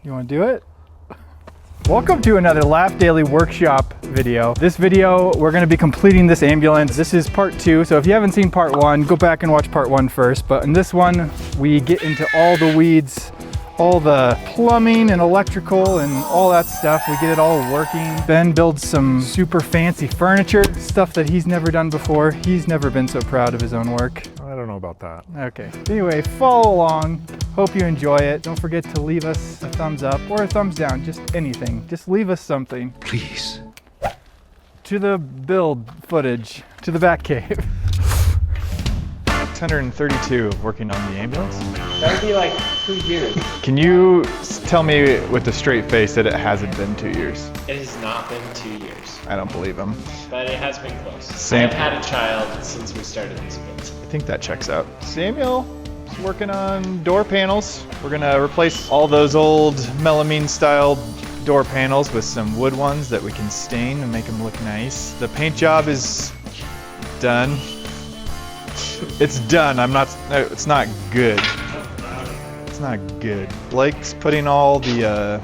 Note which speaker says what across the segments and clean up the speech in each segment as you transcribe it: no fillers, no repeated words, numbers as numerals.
Speaker 1: You want to do it? Welcome to another Laugh Daily Workshop video. This video, we're going to be completing this ambulance. This is part 2, so if you haven't seen part 1, go back and watch part 1 first. But in this one, we get into all the weeds, all the plumbing and electrical and all that stuff. We get it all working. Ben builds some super fancy furniture, stuff that he's never done before. He's never been so proud of his own work.
Speaker 2: I don't know about that.
Speaker 1: Okay. Anyway, follow along. Hope you enjoy it. Don't forget to leave us a thumbs up or a thumbs down, just anything. Just leave us something.
Speaker 3: Please.
Speaker 1: To the build footage, to the back cave.
Speaker 2: 632 working on the ambulance.
Speaker 4: That would be like 2 years.
Speaker 2: Can you tell me with a straight face that it hasn't been 2 years?
Speaker 4: It has not been 2 years,
Speaker 2: I don't believe him.
Speaker 4: but it has been close.
Speaker 2: Same.
Speaker 4: I've had a child since we started this build.
Speaker 2: I think that checks out. Samuel is working on door panels. We're gonna replace all those old melamine style door panels with some wood ones that we can stain and make them look nice. The paint job is done. It's done. It's not good. It's not good. Blake's putting all the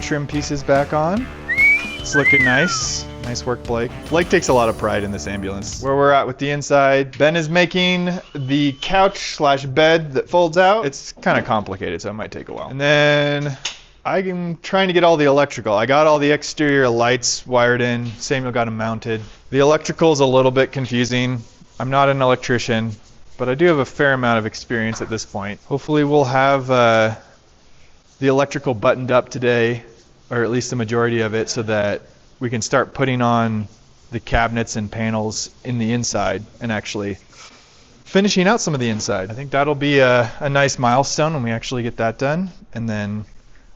Speaker 2: trim pieces back on. It's looking nice. Nice work, Blake. Blake takes a lot of pride in this ambulance. Where we're at with the inside, Ben is making the couch/bed that folds out. It's kind of complicated, so it might take a while. And then I'm trying to get all the electrical. I got all the exterior lights wired in. Samuel got them mounted. The electrical's a little bit confusing. I'm not an electrician, but I do have a fair amount of experience at this point. Hopefully we'll have the electrical buttoned up today, or at least the majority of it, so that we can start putting on the cabinets and panels in the inside and actually finishing out some of the inside. I think that'll be a nice milestone when we actually get that done. And then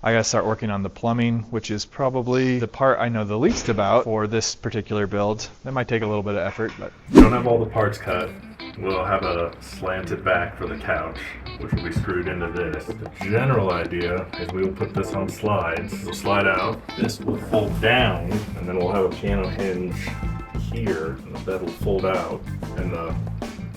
Speaker 2: I gotta start working on the plumbing, which is probably the part I know the least about for this particular build. That might take a little bit of effort, but.
Speaker 5: We don't have all the parts cut. We'll have a slanted back for the couch, which will be screwed into this. The general idea is we will put this on slides. It'll slide out, this will fold down, and then we'll have a piano hinge here, and the bed will fold out, and the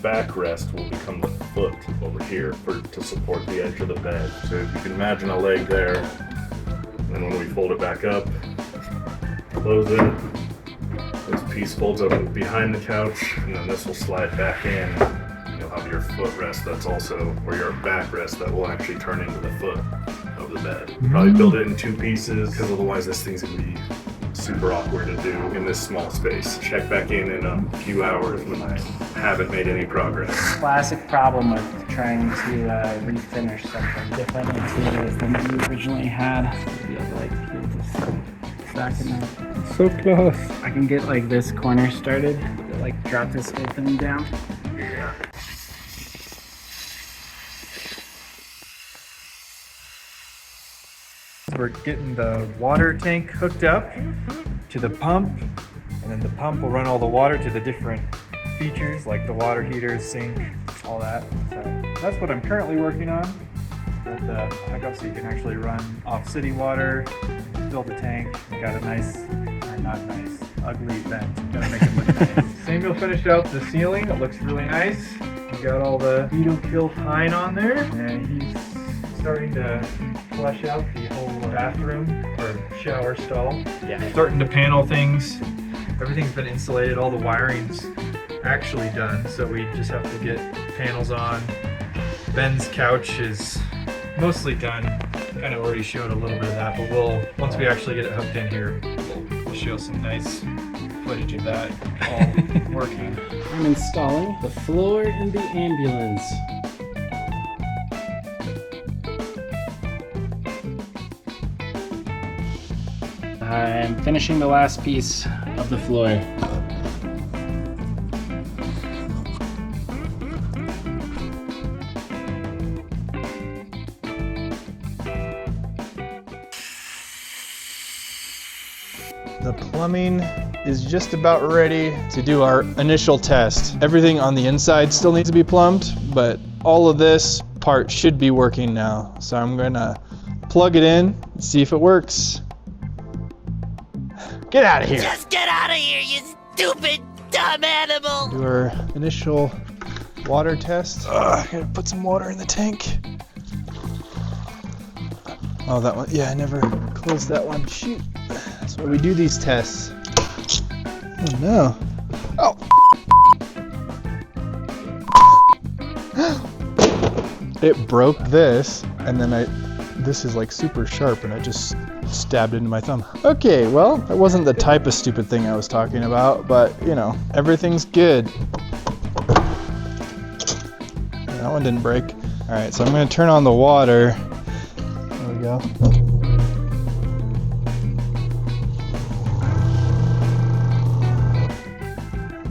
Speaker 5: backrest will become the foot over here to support the edge of the bed. So if you can imagine a leg there, and then when we fold it back up, close it, this piece folds up behind the couch, and then this will slide back in. You'll have your footrest that's also, or your backrest that will actually turn into the foot of the bed. Probably build it in 2 pieces, because otherwise this thing's gonna be super awkward to do in this small space. Check back in a few hours when I haven't made any progress.
Speaker 6: Classic problem with trying to refinish something different than you originally had. You have to like peel this back in there.
Speaker 1: So close.
Speaker 6: I can get like this corner started, like drop this opening down.
Speaker 5: Yeah.
Speaker 1: We're getting the water tank hooked up to the pump, and then the pump will run all the water to the different features like the water heater, sink, all that. So that's what I'm currently working on. With the hookup so you can actually run off city water, fill the tank. We got a nice, or not nice, ugly vent. Gotta make it look nice. Samuel finished out the ceiling. It looks really nice. We got all the beetle kill pine on there, and he's starting to flesh out the whole bathroom or shower stall.
Speaker 4: Yeah.
Speaker 1: Starting to panel things. Everything's been insulated. All the wiring's actually done, so we just have to get panels on. Ben's couch is mostly done. Kind of already showed a little bit of that, but once we actually get it hooked in here, we'll show some nice footage of that all working.
Speaker 6: I'm installing the floor in the ambulance. I'm finishing the last piece of the floor.
Speaker 2: The plumbing is just about ready to do our initial test. Everything on the inside still needs to be plumbed, but all of this part should be working now. So I'm gonna plug it in and see if it works. Get out of here!
Speaker 7: Just get out of here, you stupid, dumb animal!
Speaker 2: Do our initial water test. Gotta put some water in the tank. Oh, that one. Yeah, I never closed that one. Shoot. That's why we do these tests. Oh no. Oh. It broke this, and then this is like super sharp, and I just stabbed into my thumb. Okay, well, that wasn't the type of stupid thing I was talking about, but you know, everything's good. That one didn't break. All right, so I'm gonna turn on the water. There we go.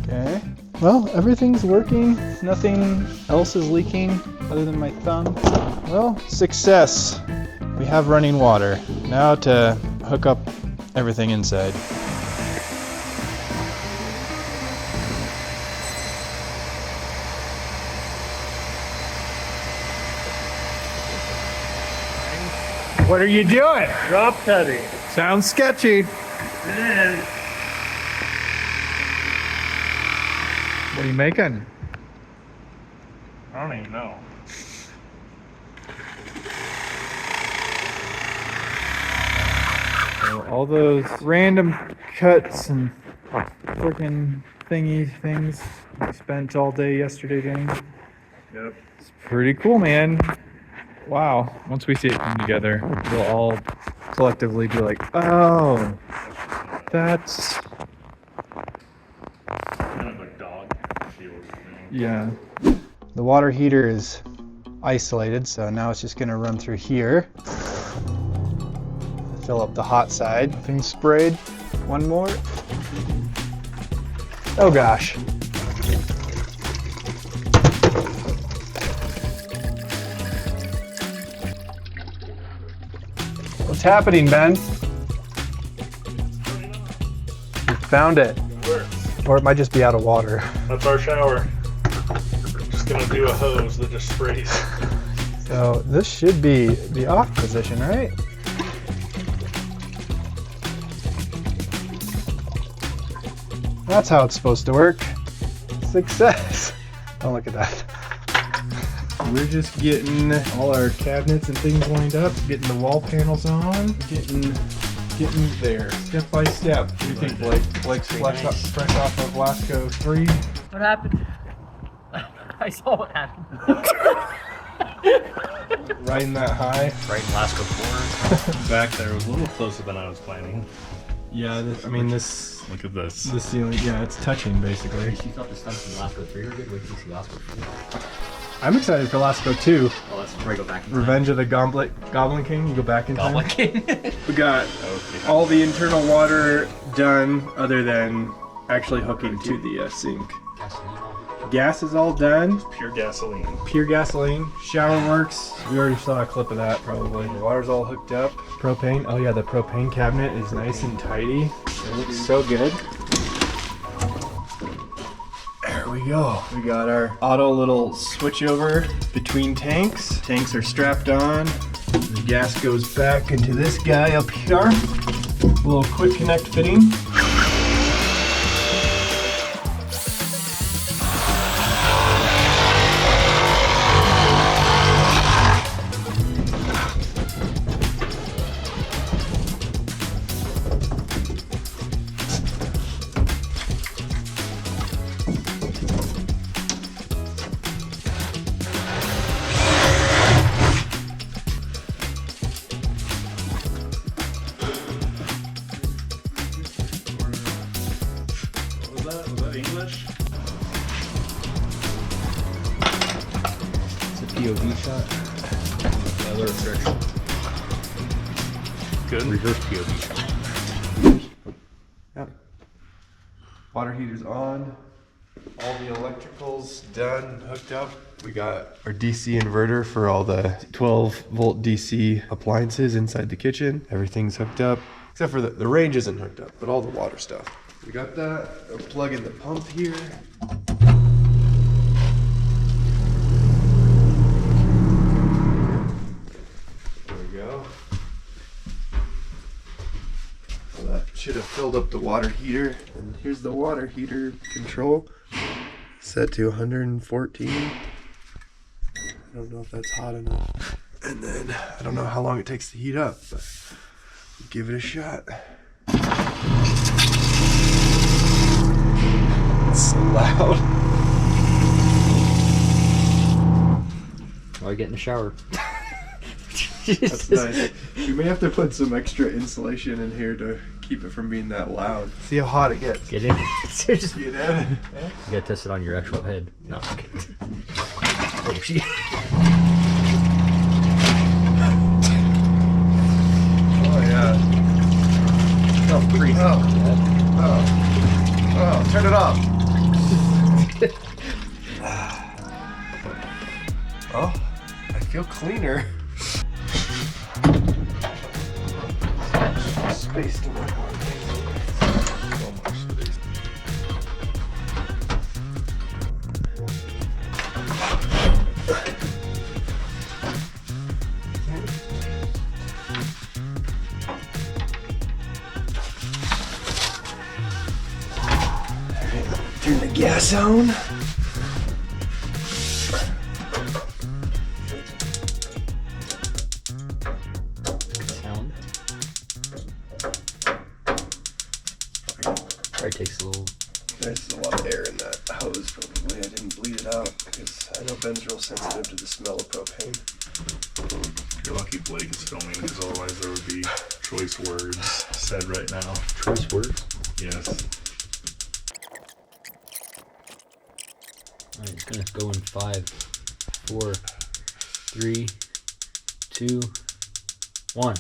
Speaker 2: Okay. Well, everything's working. Nothing else is leaking other than my thumb. Well, success. We have running water. Now to hook up everything inside.
Speaker 1: What are you doing?
Speaker 5: Drop cutting.
Speaker 1: Sounds sketchy. What are you making?
Speaker 5: I don't even know.
Speaker 1: So all those random cuts and freaking things we spent all day yesterday doing.
Speaker 5: Yep.
Speaker 1: It's pretty cool, man. Wow. Once we see it come together, we'll all collectively be like, oh, that's...
Speaker 5: Kind of a dog feels thing.
Speaker 1: Yeah.
Speaker 2: The water heater is isolated, so now it's just gonna run through here. Fill up the hot side. Things sprayed. One more. Oh gosh. What's happening, Ben? You found it.
Speaker 5: It works.
Speaker 2: Or it might just be out of water.
Speaker 5: That's our shower. Just gonna do a hose that just sprays.
Speaker 2: So this should be the off position, right? That's how it's supposed to work. Success. Oh, look at that.
Speaker 1: We're just getting all our cabinets and things lined up, getting the wall panels on, getting there, step by step. What do you think, Blake? Blake's fresh off of Lasco 3.
Speaker 6: What happened? I saw what happened.
Speaker 1: Riding that high.
Speaker 4: Right in Lasco 4.
Speaker 5: Back there was a little closer than I was planning.
Speaker 1: Yeah, this
Speaker 5: Look at this.
Speaker 1: the ceiling, yeah, it's touching basically.
Speaker 3: You thought the stunts in Lasco 3 were good? Wait till you see Lasco 4.
Speaker 1: I'm excited for Lasco 2.
Speaker 3: Oh, that's where I go back in time.
Speaker 1: Revenge of the Goblin King, you go back in time.
Speaker 3: Goblin King.
Speaker 1: We got all the internal water done other than actually hooking to the sink. Gas is all done.
Speaker 5: Pure gasoline.
Speaker 1: Pure gasoline. Shower works. We already saw a clip of that probably. The water's all hooked up. Propane. Oh yeah, the propane cabinet is nice and tidy. It looks so good. There we go. We got our auto little switchover between tanks. Tanks are strapped on. The gas goes back into this guy up here. A little quick connect fitting.
Speaker 5: Was that English?
Speaker 3: It's a POV shot. Another restriction.
Speaker 5: Good.
Speaker 3: Reverse POV shot.
Speaker 1: Yep. Water heater's on. All the electricals done, hooked up. We got our DC inverter for all the 12 volt DC appliances inside the kitchen. Everything's hooked up, except for the range isn't hooked up, but all the water stuff. We got that. We'll plug in the pump here. There we go. So that should have filled up the water heater. And here's the water heater control. Set to 114. I don't know if that's hot enough.
Speaker 8: And then I don't know how long it takes to heat up, but give it a shot. It's so loud.
Speaker 3: While you get in the shower.
Speaker 8: That's nice. We may have to put some extra insulation in here to keep it from being that loud. See how hot it gets.
Speaker 3: Get in.
Speaker 8: Get in.
Speaker 3: You gotta test it on your actual head. No, I'm kidding. Oh, shit.
Speaker 8: Oh yeah. Oh, freeze. Oh, turn it off. Oh, I feel cleaner. Space to work on. So much space. Turn the gas on.
Speaker 3: Sound. Probably takes a little.
Speaker 8: There's a lot of air in that hose, probably. I didn't bleed it out because I know Ben's real sensitive to the smell of propane.
Speaker 5: You're lucky Blake is filming because otherwise there would be choice words said right now.
Speaker 3: Choice words?
Speaker 5: Yes.
Speaker 3: Alright, it's gonna go in 5, 4, 3, 2, 1.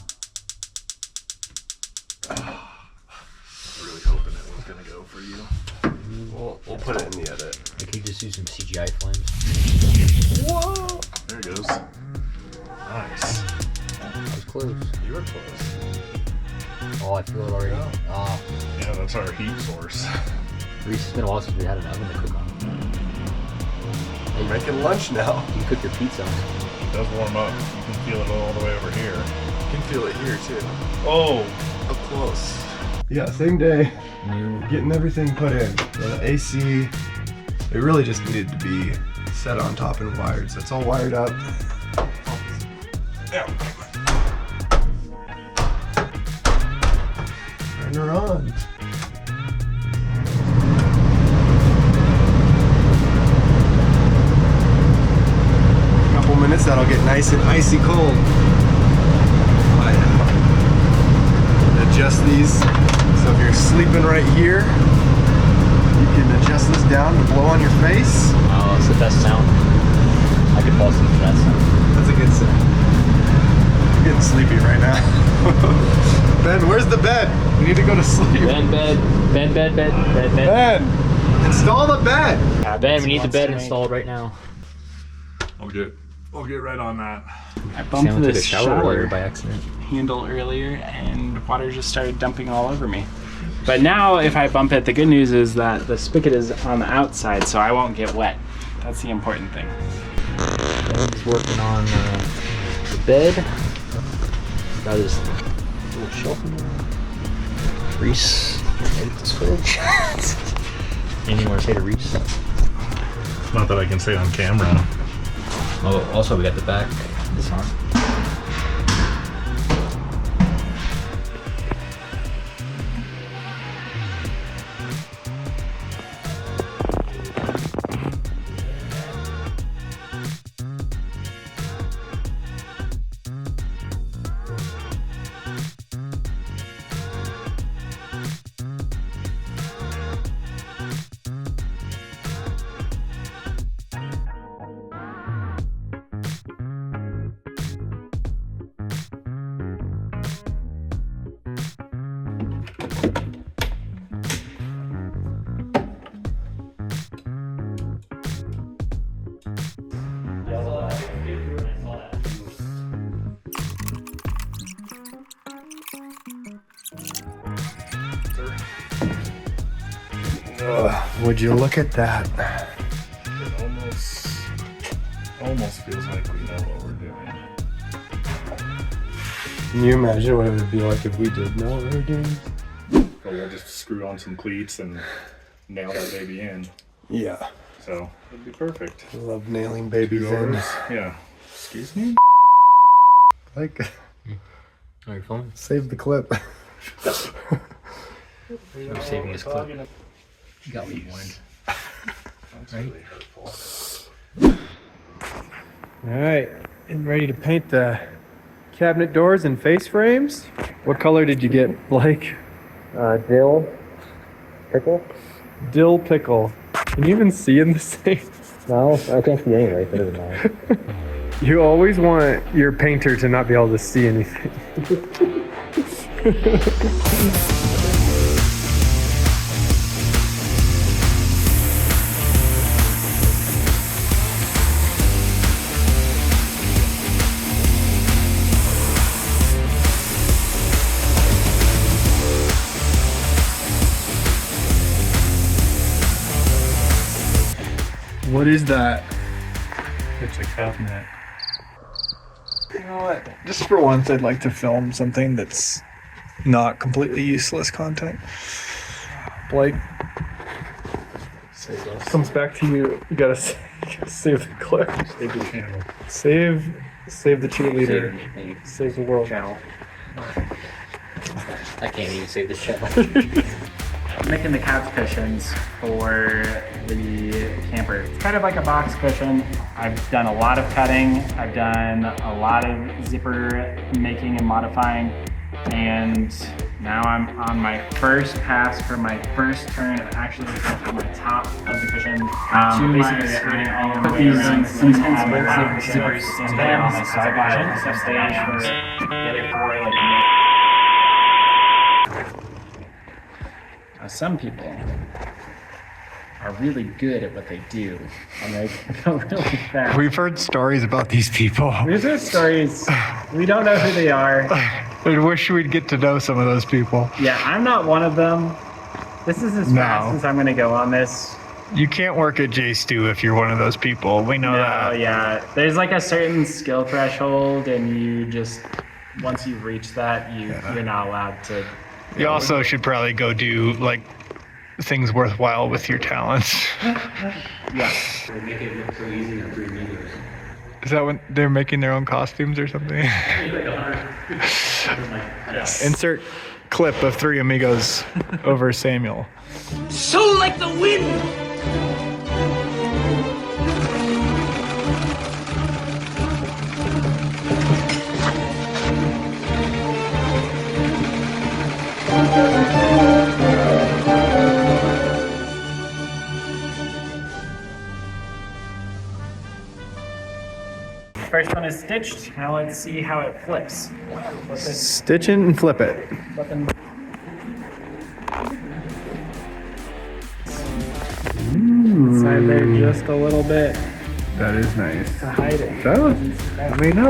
Speaker 5: Really hoping it was gonna go for you.
Speaker 8: We'll put it in the edit.
Speaker 3: I could just use some CGI flames.
Speaker 5: Whoa! There it goes. Nice.
Speaker 3: That was close.
Speaker 5: You were close.
Speaker 3: Oh, I feel it already. Ah,
Speaker 5: Yeah, that's our heat source.
Speaker 3: Reese, it's been a while since we had an oven to cook on. Hey,
Speaker 8: Making lunch now.
Speaker 3: you cook your pizza on it.
Speaker 5: It does warm up. You can feel it all the way over here.
Speaker 8: You can feel it here too.
Speaker 5: Oh!
Speaker 8: Up close. Yeah, same day.
Speaker 3: New.
Speaker 8: Getting everything put in. The AC, it really just needed to be set on top and wired. So it's all wired up. Yeah. Turn her on. Couple minutes, that'll get nice and icy cold. Adjust these so if you're sleeping right here, you can adjust this down to blow on your face.
Speaker 3: Oh, it's the best sound. I could fall asleep to that sound.
Speaker 8: That's a good sound. I'm getting sleepy right now. Ben, where's the bed? We need to go to sleep.
Speaker 3: Bed.
Speaker 8: Ben, install the bed.
Speaker 3: Ben, we need the bed installed right now.
Speaker 5: We'll get right on that.
Speaker 6: I bumped
Speaker 3: Sam took a
Speaker 6: this
Speaker 3: shower water by accident.
Speaker 6: handle earlier and water just started dumping all over me. But now if I bump it, the good news is that the spigot is on the outside, so I won't get wet. That's the important thing.
Speaker 3: Ben's working on the bed. Got his little shelf in there. Reese, edit this footage. Anything you want to say to Reese?
Speaker 5: Not that I can say on camera.
Speaker 3: Oh, also we got the back. This on.
Speaker 8: Would you look at that?
Speaker 5: It almost feels like we know what we're doing.
Speaker 8: Can you imagine what it would be like if we did know what we were doing?
Speaker 5: So we'll just screw on some cleats and nail that baby in.
Speaker 8: Yeah.
Speaker 5: So it'd be perfect.
Speaker 8: I love nailing babies in.
Speaker 5: Yeah. Excuse me?
Speaker 8: Like,
Speaker 3: Are you filming?
Speaker 8: save the clip.
Speaker 3: I'm saving this clip. You got what you wanted. Right?
Speaker 1: All right, and ready to paint the cabinet doors and face frames. What color did you get, Blake?
Speaker 3: Dill. Pickle?
Speaker 1: Dill pickle. Can you even see in this thing?
Speaker 3: No, I can't see anyway, so it doesn't matter.
Speaker 1: You always want your painter to not be able to see anything. What is that?
Speaker 5: It's a cabinet.
Speaker 2: You know what? Just for once, I'd like to film something that's not completely useless content. Blake, comes back to you. You gotta save the clip.
Speaker 5: Save the channel.
Speaker 1: Save the cheerleader. Save the world.
Speaker 3: Channel. I can't even save this channel.
Speaker 6: I'm making the couch cushions for the camper. It's kind of like a box cushion. I've done a lot of cutting. I've done a lot of zipper making and modifying. And now I'm on my first pass for my first turn of actually touching the top of the cushion. Basically screwing all of the way around. Zippers stay on the side by stage for the other four like. Some people are really good at what they do, and they go really fast.
Speaker 2: We've heard stories about these people.
Speaker 6: We've heard stories. We don't know who they are.
Speaker 2: I wish we'd get to know some of those people.
Speaker 6: Yeah, I'm not one of them. This is as fast as I'm going to go on this.
Speaker 2: You can't work at J-Stew if you're one of those people. We know that.
Speaker 6: Yeah. There's like a certain skill threshold, and you just, once you reach that, you're not allowed to.
Speaker 2: You also should probably go do like things worthwhile with your talents.
Speaker 6: Yeah.
Speaker 3: They make it look so easy in 3 meters.
Speaker 2: Is that when they're making their own costumes or something? Insert clip of 3 amigos over Samuel.
Speaker 7: So like the wind!
Speaker 6: First one is stitched. Now let's see how it flips.
Speaker 1: Stitch it and flip it.
Speaker 6: Inside there just a little bit
Speaker 1: That is nice.
Speaker 6: to hide it.
Speaker 1: That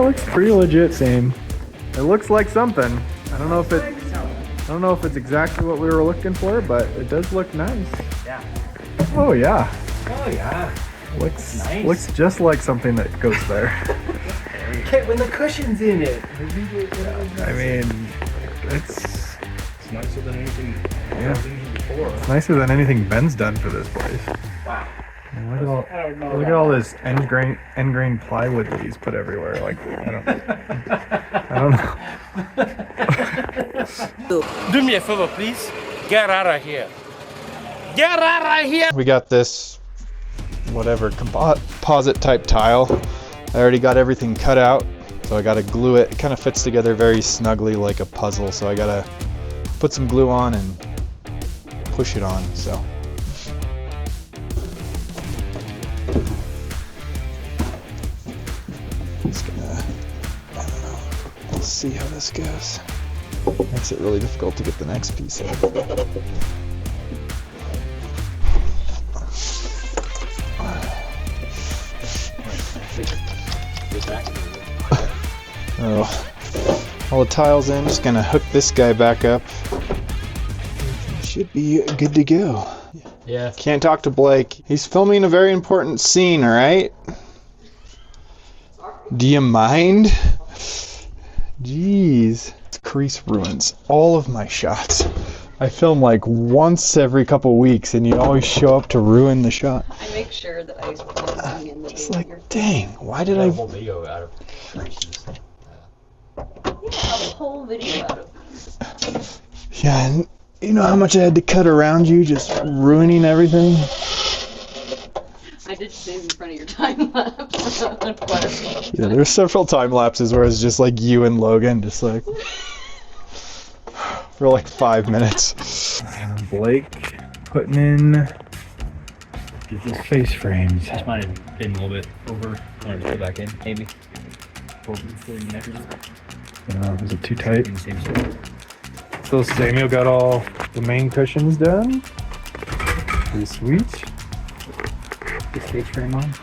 Speaker 1: looks pretty legit, Sam. It looks like something. I don't know if it's exactly what we were looking for, but it does look nice.
Speaker 6: Yeah.
Speaker 1: Oh yeah.
Speaker 6: Oh yeah.
Speaker 1: Looks
Speaker 6: Nice.
Speaker 1: looks just like something that goes there.
Speaker 6: Okay, when the cushion's in it.
Speaker 1: I mean, it's
Speaker 5: Nicer than anything before.
Speaker 1: it's nicer than anything Ben's done for this place.
Speaker 6: Wow.
Speaker 1: And look
Speaker 6: I don't know.
Speaker 1: at all this end grain plywood that he's put everywhere. Like I don't know.
Speaker 7: Do me a favor, please. Get out of here. Get out of here!
Speaker 2: We got this whatever composite type tile. I already got everything cut out, so I gotta glue it. It kind of fits together very snugly like a puzzle, so I gotta put some glue on and push it on. So just gonna, I don't know, let's see how this goes. Makes it really difficult to get the next piece out. Oh, all the tiles in, just gonna hook this guy back up. Should be good to go.
Speaker 3: Yeah.
Speaker 2: Can't talk to Blake. He's filming a very important scene, alright? Do you mind? Jeez. This crease ruins all of my shots. I film like once every couple weeks and you always show up to ruin the shot.
Speaker 9: I make sure that I put something in the
Speaker 2: Just like, dang, why did I...
Speaker 3: whole video out of creases.
Speaker 9: whole video out of it.
Speaker 2: Yeah, and you know how much I had to cut around you, just ruining everything?
Speaker 9: I did stand in front of your time lapse.
Speaker 2: Yeah, there's several time lapses where it's just like you and Logan, just like for like 5 minutes.
Speaker 1: Blake putting in his face frames.
Speaker 3: This might have been a little bit over. I wanted to put back in, maybe.
Speaker 1: Is it too tight? So Samuel got all the main cushions done. Pretty sweet.
Speaker 3: This face frame on.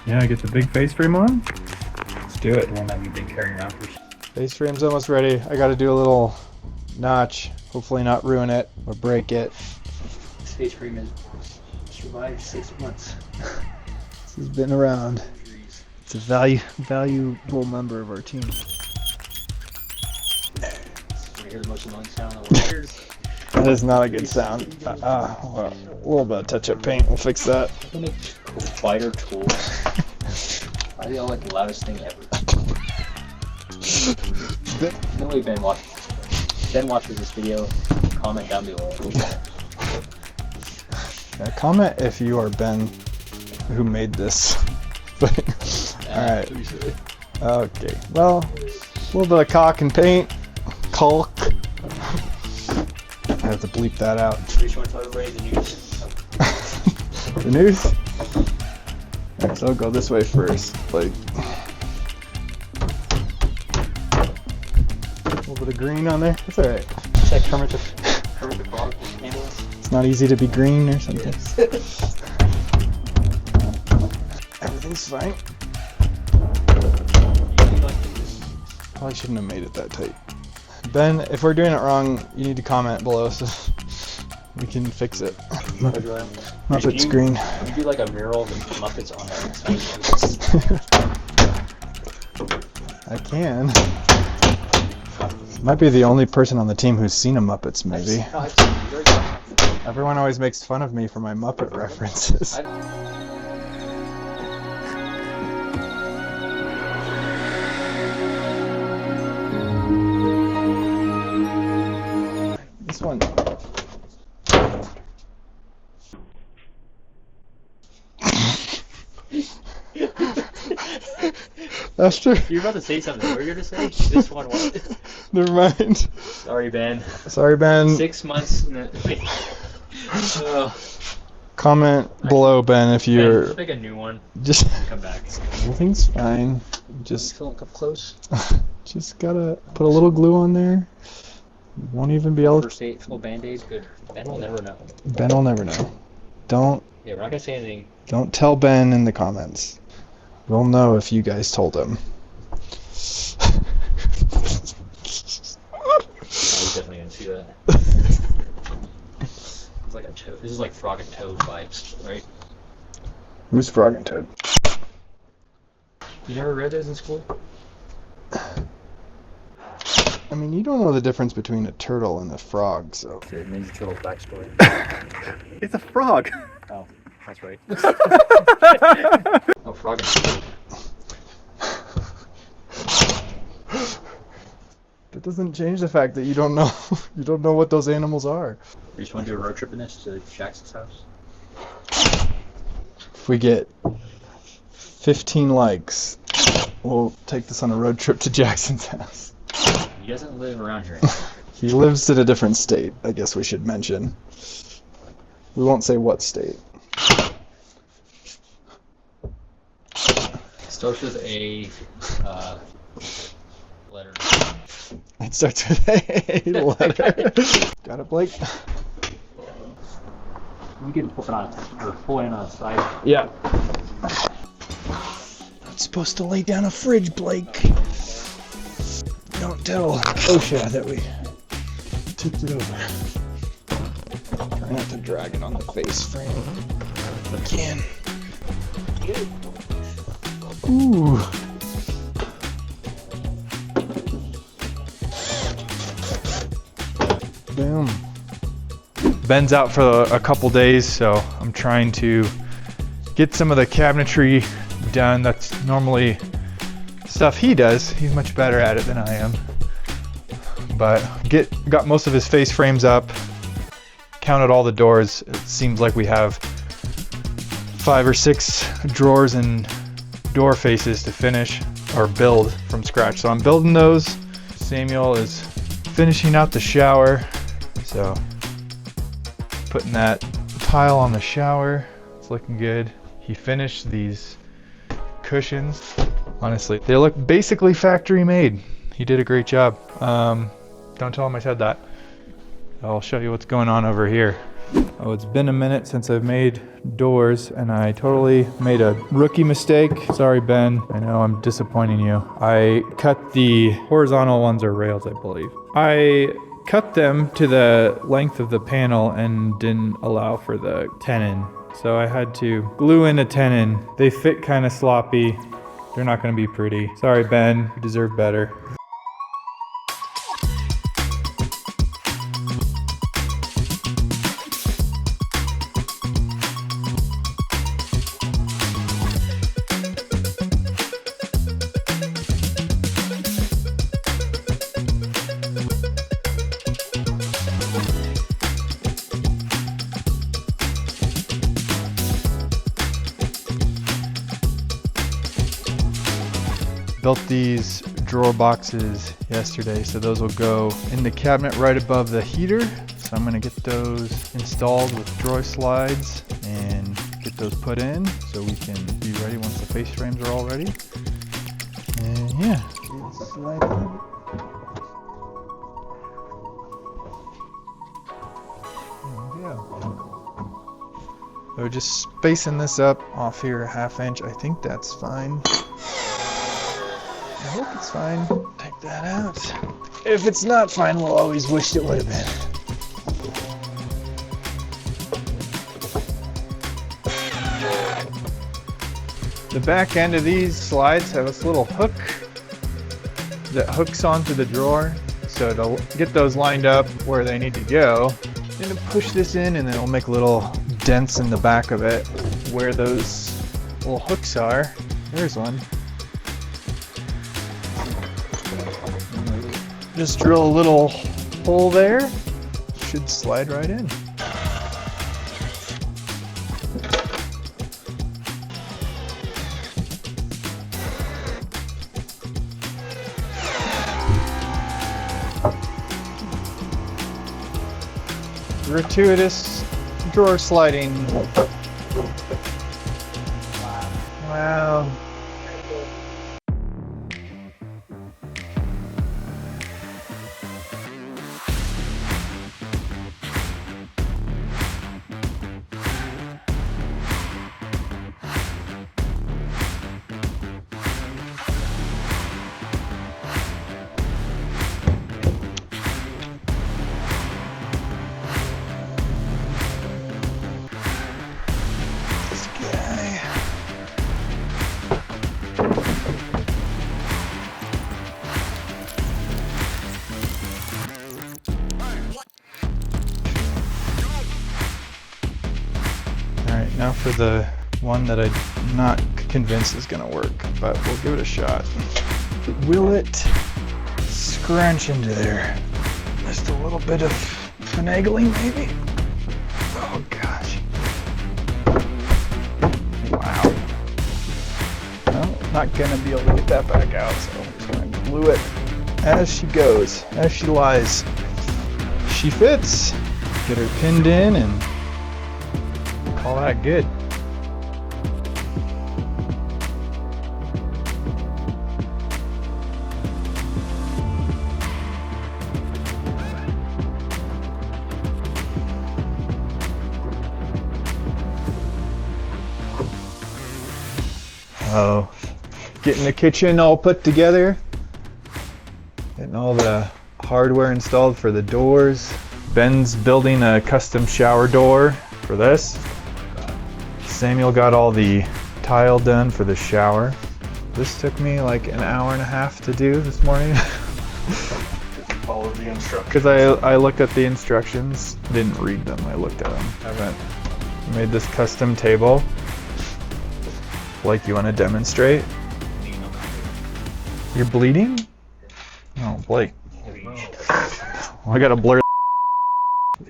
Speaker 1: Yeah, get the big face frame on. Let's do it.
Speaker 3: The one that we've been carrying around for.
Speaker 2: Face frame's almost ready. I gotta do a little notch. Hopefully not ruin it or break it.
Speaker 3: This face frame has survived 6 months.
Speaker 2: This has been around. It's a valuable member of our team.
Speaker 3: I hear the most annoying sound in the world.
Speaker 2: That is not a good sound. A little bit of touch-up paint will fix that.
Speaker 3: They make fighter tools. Why are they all like the loudest thing ever? No way Ben watches this video. Comment down below.
Speaker 2: Yeah, comment if you are Ben who made this thing. Alright. Okay. Well, a little bit of caulk and paint. Caulk. I have to bleep that out.
Speaker 3: Just want to tell everybody the news.
Speaker 2: The news? Alright, so I'll go this way first. Like a little bit of green on there. That's alright.
Speaker 3: It's like Kermit the Frog handle.
Speaker 2: It's not easy to be green or something. Everything's fine. Probably shouldn't have made it that tight. Ben, if we're doing it wrong, you need to comment below so we can fix it. Muppets green.
Speaker 3: You do like a mural of the Muppets on it.
Speaker 2: I can. Might be the only person on the team who's seen a Muppets movie. Everyone always makes fun of me for my Muppet references. This one. After
Speaker 3: You're about to say something. What were you gonna say? This one was.
Speaker 2: Never mind.
Speaker 3: Sorry, Ben.
Speaker 2: Sorry, Ben.
Speaker 3: 6 months.
Speaker 2: Comment below, Ben, if you're.
Speaker 3: Let's make a new one.
Speaker 2: Just
Speaker 3: Come back.
Speaker 2: everything's fine. Just
Speaker 3: Fill it up close.
Speaker 2: just gotta put a little glue on there. You won't even be able to.
Speaker 3: First aid, full band-aids, good. Ben will never know.
Speaker 2: Ben will never know. Don't
Speaker 3: Yeah, we're not gonna say anything.
Speaker 2: tell Ben in the comments. We'll know if you guys told him.
Speaker 3: I was definitely gonna see that. It's like a toad. This is like Frog and Toad vibes, right?
Speaker 2: Who's Frog and Toad?
Speaker 3: You never read those in school?
Speaker 2: I mean, you don't know the difference between a turtle and a frog, so.
Speaker 3: The Ninja Turtles backstory.
Speaker 1: It's a frog.
Speaker 3: Oh, that's right. Oh, Frog and Toad.
Speaker 2: That doesn't change the fact that you don't know what those animals are.
Speaker 3: You just want to do a road trip in this to Jackson's house?
Speaker 2: If we get 15 likes, we'll take this on a road trip to Jackson's house.
Speaker 3: He doesn't live around here anymore.
Speaker 2: He lives in a different state, I guess we should mention. We won't say what state.
Speaker 3: Starts with a letter.
Speaker 2: It starts with a letter. Got it, Blake?
Speaker 3: We can pull it on, or pull it on the side.
Speaker 2: Yeah. Not supposed to lay down a fridge, Blake. Don't tell OSHA that we tipped it over. Try not to drag it on the face frame if I can. Ooh. Boom. Ben's out for a couple days, so I'm trying to get some of the cabinetry done. That's normally stuff he does. He's much better at it than I am. but got most of his face frames up, counted all the doors. It seems like we have 5 or 6 drawers and door faces to finish or build from scratch. So I'm building those. Samuel is finishing out the shower. So putting that tile on the shower. It's looking good. He finished these cushions. Honestly, they look basically factory made. He did a great job. Don't tell him I said that. I'll show you what's going on over here. Oh, it's been a minute since I've made doors, and I totally made a rookie mistake. Sorry, Ben. I know I'm disappointing you. I cut the horizontal ones, or rails, I believe. I cut them to the length of the panel and didn't allow for the tenon. So I had to glue in a tenon. They fit kind of sloppy. They're not going to be pretty. Sorry, Ben. You deserve better. Built these drawer boxes yesterday, so those will go in the cabinet right above the heater. So I'm gonna get those installed with drawer slides and get those put in so we can be ready once the face frames are all ready. And yeah, slide in. So just spacing this up off here a 1/2 inch. I think that's fine. I hope it's fine. Take that out. If it's not fine, we'll always wish it would have been. The back end of these slides have this little hook that hooks onto the drawer. So to get those lined up where they need to go, I'm gonna push this in and then it'll make little dents in the back of it where those little hooks are. There's one. Just drill a little hole there. Should slide right in. Gratuitous drawer sliding. Wow. Now for the one that I'm not convinced is gonna work, but we'll give it a shot. Will it scrunch into there? Just a little bit of finagling maybe? Oh gosh. Wow. Well, not gonna be able to get that back out, so I'm just gonna glue it as she goes, as she lies. She fits. Get her pinned in and call that good. Oh, getting the kitchen all put together, getting all the hardware installed for the doors. Ben's building a custom shower door for this. Samuel got all the tile done for the shower. This took me like an hour and a half to do this morning.
Speaker 5: Follow the instructions.
Speaker 2: Because I looked at the instructions, didn't read them, I looked at them. I haven't made this custom table. Blake, you want to demonstrate? You're bleeding? Oh, Blake. I gotta blur.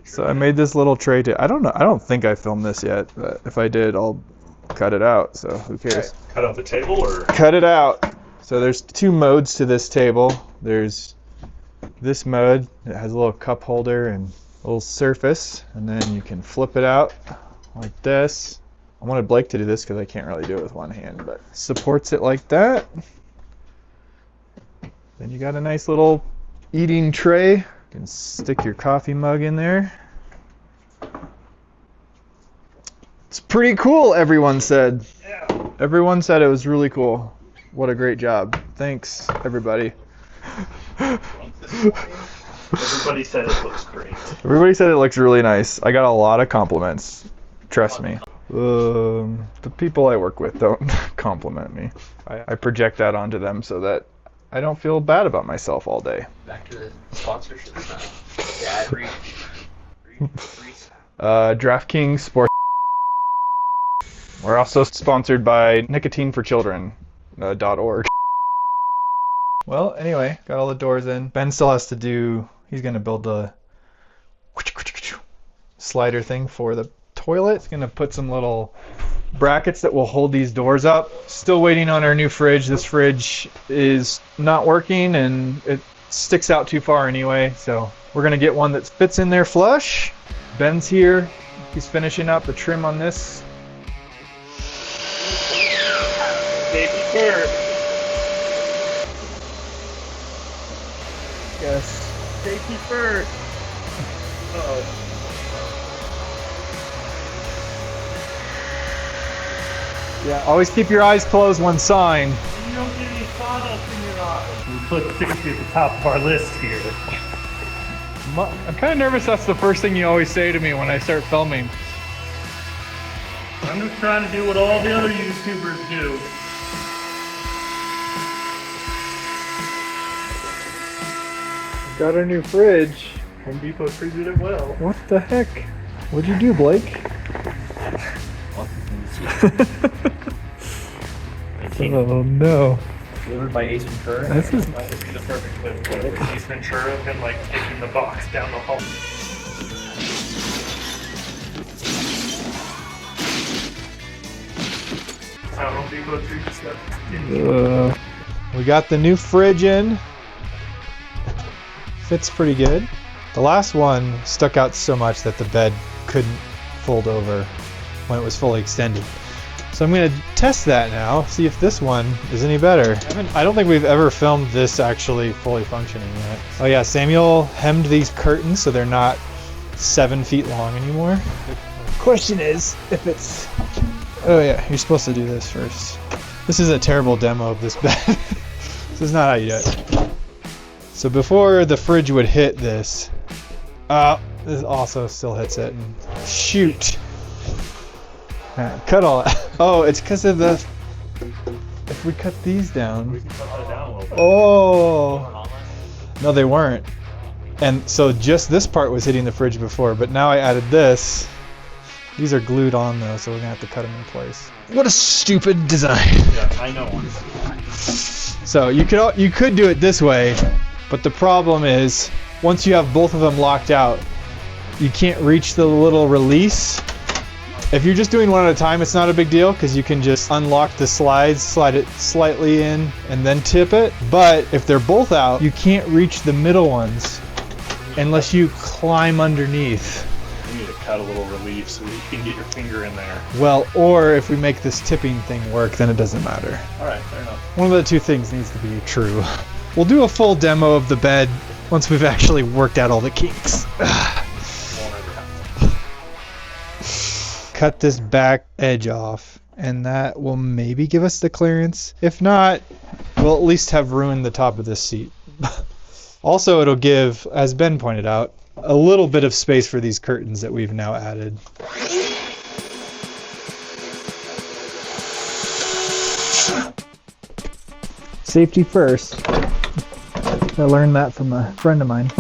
Speaker 2: So I made this little tray I don't know. I don't think I filmed this yet, but if I did, I'll cut it out. So who cares?
Speaker 5: Cut out the table or?
Speaker 2: Cut it out. So there's 2 modes to this table. There's this mode that has a little cup holder and a little surface, and then you can flip it out like this. I wanted Blake to do this because I can't really do it with one hand, but supports it like that. Then you got a nice little eating tray. You can stick your coffee mug in there. It's pretty cool, everyone said. Yeah. Everyone said it was really cool. What a great job. Thanks, everybody.
Speaker 5: Everybody said it looks great.
Speaker 2: Everybody said it looks really nice. I got a lot of compliments. Trust me. The people I work with don't compliment me. I project that onto them so that I don't feel bad about myself all day.
Speaker 3: Back to the sponsorship. Yeah, read.
Speaker 2: DraftKings Sports. We're also sponsored by nicotineforchildren.org. Well, anyway, got all the doors in. Ben still has to do, he's going to build the slider thing for the toilet. He's going to put some little brackets that will hold these doors up. Still waiting on our new fridge. This fridge is not working and it sticks out too far anyway. So we're going to get one that fits in there flush. Ben's here. He's finishing up the trim on this.
Speaker 5: Baby bird.
Speaker 2: Yes.
Speaker 5: Safety first. Uh-oh.
Speaker 2: Yeah, always keep your eyes closed when signed.
Speaker 5: You don't get any sawdust in your eyes. We put 60 at the top of our list here.
Speaker 2: I'm kind of nervous that's the first thing you always say to me when I start filming.
Speaker 5: I'm just trying to do what all the other YouTubers do.
Speaker 2: Got our new fridge.
Speaker 5: Home Depot treated it well.
Speaker 2: What the heck? What'd you do, Blake? Oh no.
Speaker 3: Delivered by Ace Ventura.
Speaker 2: This is
Speaker 5: That would be the perfect clip. Ace Ventura and like taking the box down the hall. How Home Depot treats stuff.
Speaker 2: we got the new fridge in. Fits pretty good. The last one stuck out so much that the bed couldn't fold over when it was fully extended. So I'm going to test that now, see if this one is any better. I don't think we've ever filmed this actually fully functioning yet. Oh yeah, Samuel hemmed these curtains so they're not 7 feet long anymore. The question is if it's... Oh yeah, you're supposed to do this first. This is a terrible demo of this bed. This is not how you do it. So before the fridge would hit this, this also still hits it. And shoot. Cut all that. Oh, it's because of the... If we cut these down...
Speaker 5: We can cut that down a little bit.
Speaker 2: Oh! No, they weren't. And so just this part was hitting the fridge before, but now I added this. These are glued on though, so we're gonna have to cut them in place. What a stupid design.
Speaker 5: Yeah, I know.
Speaker 2: So you could do it this way, but the problem is once you have both of them locked out, you can't reach the little release. If you're just doing one at a time, it's not a big deal because you can just unlock the slides, slide it slightly in, and then tip it. But if they're both out, you can't reach the middle ones unless you climb underneath.
Speaker 5: You need to cut a little relief so you can get your finger in there.
Speaker 2: Well, or if we make this tipping thing work, then it doesn't matter.
Speaker 5: Alright, fair enough.
Speaker 2: One of the two things needs to be true. We'll do a full demo of the bed once we've actually worked out all the kinks. Cut this back edge off, and that will maybe give us the clearance. If not, we'll at least have ruined the top of this seat. Also, it'll give, as Ben pointed out, a little bit of space for these curtains that we've now added. Safety first. I learned that from a friend of mine.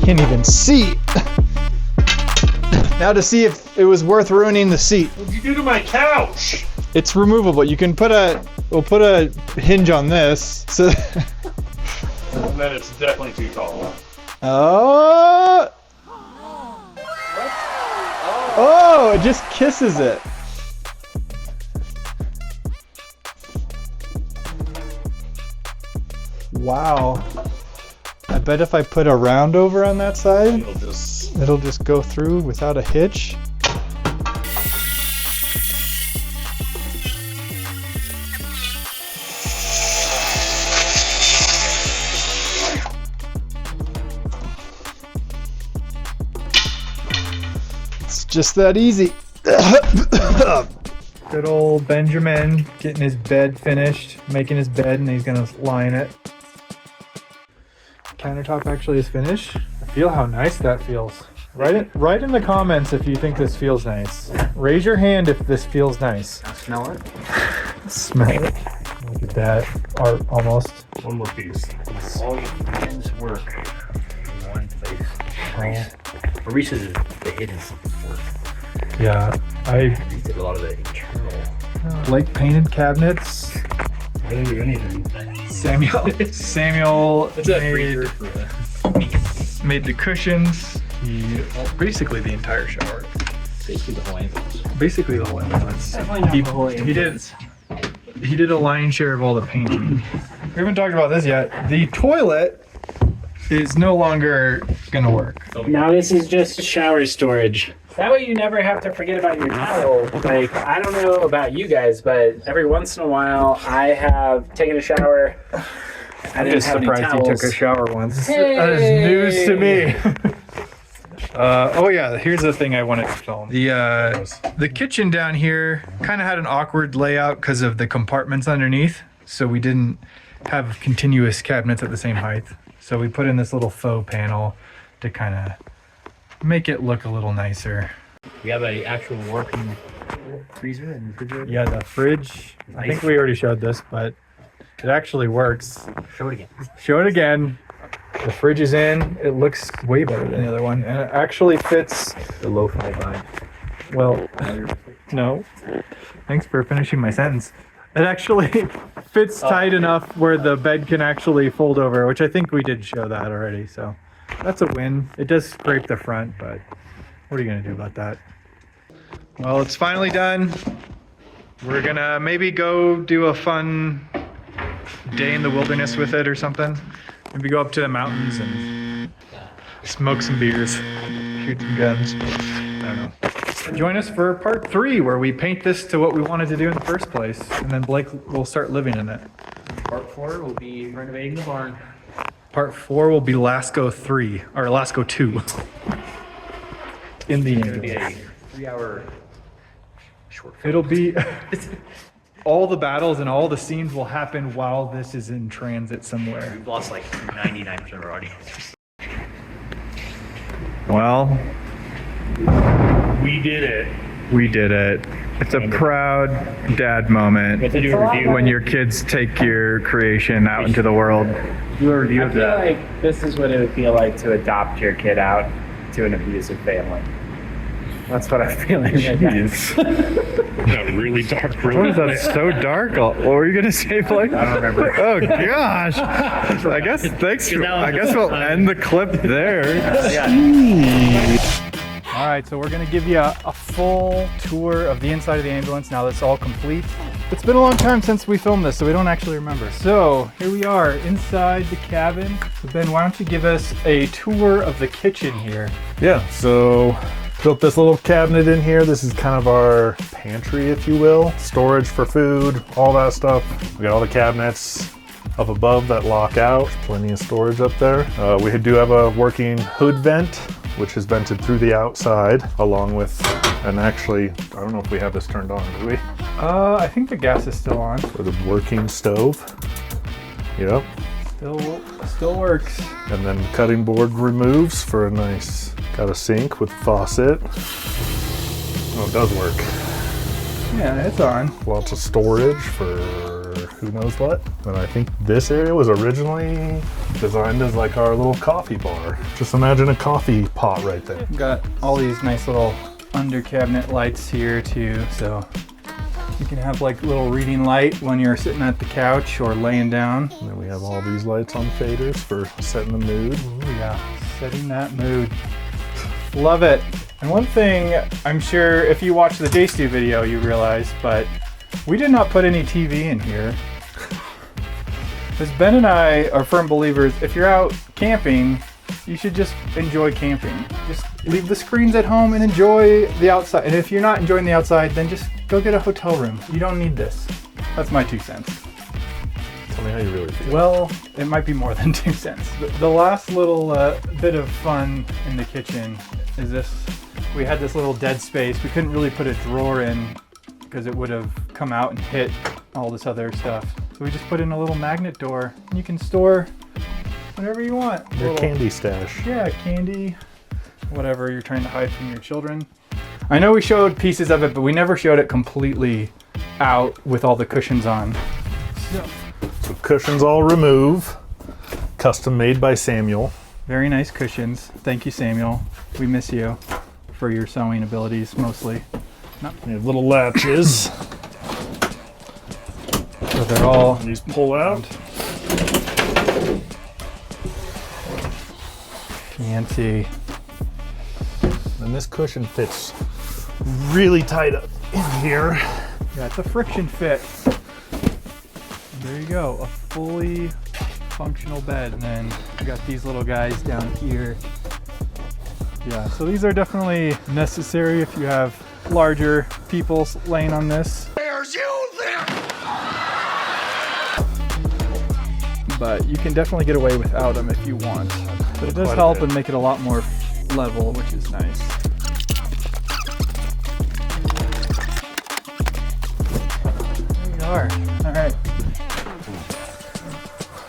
Speaker 2: Can't even see. Now to see if it was worth ruining the seat.
Speaker 5: What did you do to my couch?
Speaker 2: It's removable. You can put a we'll put a hinge on this. So.
Speaker 5: And then it's definitely too tall.
Speaker 2: Oh! Oh, it just kisses it. Wow. I bet if I put a round over on that side, it'll just go through without a hitch. It's just that easy.
Speaker 1: Good old Benjamin getting his bed finished, making his bed, and he's gonna lie in it. Countertop actually is finished. I feel how nice that feels. Write in the comments if you think this feels nice. Raise your hand if this feels nice.
Speaker 6: I'll smell it.
Speaker 1: Smell it. Look at that art almost.
Speaker 5: One more piece.
Speaker 3: All your friends work in one place. Maurice's is the hidden work.
Speaker 1: Yeah,
Speaker 3: He did a lot of the internal.
Speaker 1: Blake painted cabinets.
Speaker 3: I didn't do anything.
Speaker 1: Samuel
Speaker 3: It's a freezer for
Speaker 1: made the cushions. Basically the entire shower.
Speaker 3: basically the whole ambulance.
Speaker 1: Basically the whole ambulance.
Speaker 6: Definitely not the whole
Speaker 1: He did a lion's share of all the painting. We haven't talked about this yet. The toilet is no longer gonna work.
Speaker 6: Now this is just shower storage. That way you never have to forget about your towel. Like, I don't know about you guys, but every once in a while I have taken a shower.
Speaker 1: I'm just surprised you took a shower once. That is news to me. Oh yeah, here's the thing I wanted to film. The kitchen down here kind of had an awkward layout because of the compartments underneath. So we didn't have continuous cabinets at the same height. So we put in this little faux panel to kind of make it look a little nicer.
Speaker 3: We have an actual working freezer and refrigerator.
Speaker 1: Yeah, the fridge. I think we already showed this, but it actually works.
Speaker 3: Show it again.
Speaker 1: Show it again. The fridge is in. It looks way better than the other one, and it actually fits.
Speaker 3: The lo-fi vibe.
Speaker 1: Well, no. Thanks for finishing my sentence. It actually fits tight enough where the bed can actually fold over, which I think we did show that already. So that's a win. It does scrape the front, but what are you gonna do about that? Well, it's finally done. We're gonna maybe go do a fun day in the wilderness with it or something. Maybe go up to the mountains and smoke some beers, shoot some guns. I don't know. Join us for part 3, where we paint this to what we wanted to do in the first place, and then Blake will start living in it.
Speaker 3: Part 4 will be renovating the barn.
Speaker 1: Part 4 will be Lasco 3, or Lasco 2. In the
Speaker 3: It's going to be
Speaker 1: end.
Speaker 3: a 3-hour short film.
Speaker 1: It'll be all the battles and all the scenes will happen while this is in transit somewhere.
Speaker 3: We've lost like 99% of our audience.
Speaker 1: Well,
Speaker 5: We did it.
Speaker 1: we did it. It's a proud dad moment
Speaker 3: We have to do a review.
Speaker 1: when your kids take your creation out into the world.
Speaker 3: Do a review
Speaker 6: I
Speaker 3: of
Speaker 6: feel
Speaker 3: that.
Speaker 6: like this is what it would feel like to adopt your kid out to an abusive family. That's what I'm feeling right now.
Speaker 5: Got really dark.
Speaker 1: What is that? So dark. What were you gonna say, Blake?
Speaker 6: I don't remember.
Speaker 1: Oh gosh. I guess I guess we'll end the clip there. All right, so we're gonna give you a full tour of the inside of the ambulance now that's all complete. It's been a long time since we filmed this, so we don't actually remember. So here we are inside the cabin. So Ben, why don't you give us a tour of the kitchen here?
Speaker 10: Yeah, so built this little cabinet in here. This is kind of our pantry, if you will. Storage for food, all that stuff. We got all the cabinets up above that lock out. Plenty of storage up there. We do have a working hood vent, which is vented through the outside, along with, and actually, I don't know if we have this turned on, do we?
Speaker 1: I think the gas is still on.
Speaker 10: For the working stove. Yep.
Speaker 1: Still works.
Speaker 10: And then cutting board removes for a nice, got a sink with faucet. Oh, it does work.
Speaker 1: Yeah, it's on.
Speaker 10: Lots of storage for who knows what. And I think this area was originally designed as like our little coffee bar. Just imagine a coffee pot right there.
Speaker 1: Got all these nice little under cabinet lights here too, so
Speaker 2: You can have like a little reading light when you're sitting at the couch or laying down.
Speaker 10: And then we have all these lights on faders for setting the mood.
Speaker 2: Ooh, yeah, setting that mood. Love it. And one thing I'm sure if you watch the Day Stew video you realize, but we did not put any TV in here. Because Ben and I are firm believers, if you're out camping, you should just enjoy camping. Just leave the screens at home and enjoy the outside. And if you're not enjoying the outside, then just go get a hotel room. You don't need this. That's my 2 cents.
Speaker 10: Tell me how you really feel.
Speaker 2: Well, it might be more than 2 cents. The last little bit of fun in the kitchen is this. We had this little dead space. We couldn't really put a drawer in because it would have come out and hit all this other stuff. So we just put in a little magnet door and you can store whatever you want.
Speaker 10: Your candy stash.
Speaker 2: Yeah, candy, whatever you're trying to hide from your children. I know we showed pieces of it, but we never showed it completely out with all the cushions on.
Speaker 10: So cushions all remove. Custom made by Samuel.
Speaker 2: Very nice cushions. Thank you, Samuel. We miss you for your sewing abilities, mostly.
Speaker 10: We have little latches.
Speaker 2: So they're all...
Speaker 10: These pull out.
Speaker 2: Fancy.
Speaker 10: And this cushion fits really tight up in here.
Speaker 2: Yeah, it's a friction fit. There you go, a fully functional bed. And then we got these little guys down here. Yeah, so these are definitely necessary if you have larger people laying on this.
Speaker 7: There's you there!
Speaker 2: But you can definitely get away without them if you want. But it does help and make it a lot more level, which is nice. There you are. All right.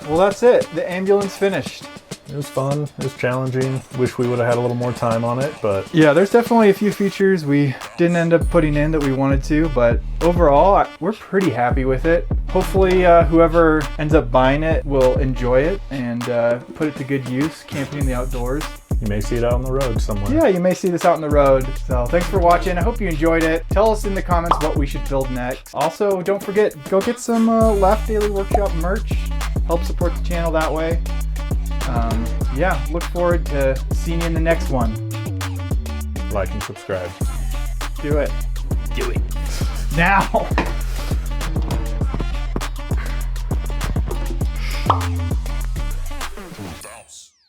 Speaker 2: Well, that's it. The ambulance finished.
Speaker 10: It was fun. It was challenging. Wish we would have had a little more time on it, but
Speaker 2: yeah, there's definitely a few features we didn't end up putting in that we wanted to, but overall, we're pretty happy with it. Hopefully, whoever ends up buying it will enjoy it and put it to good use, camping in the outdoors.
Speaker 10: you may see it out on the road somewhere.
Speaker 2: Yeah, you may see this out on the road. So thanks for watching. I hope you enjoyed it. Tell us in the comments what we should build next. Also, don't forget, go get some Laugh Daily Workshop merch. Help support the channel that way. Yeah, look forward to seeing you in the next one.
Speaker 10: Like and subscribe.
Speaker 2: Do it.
Speaker 3: Do it.
Speaker 2: Now!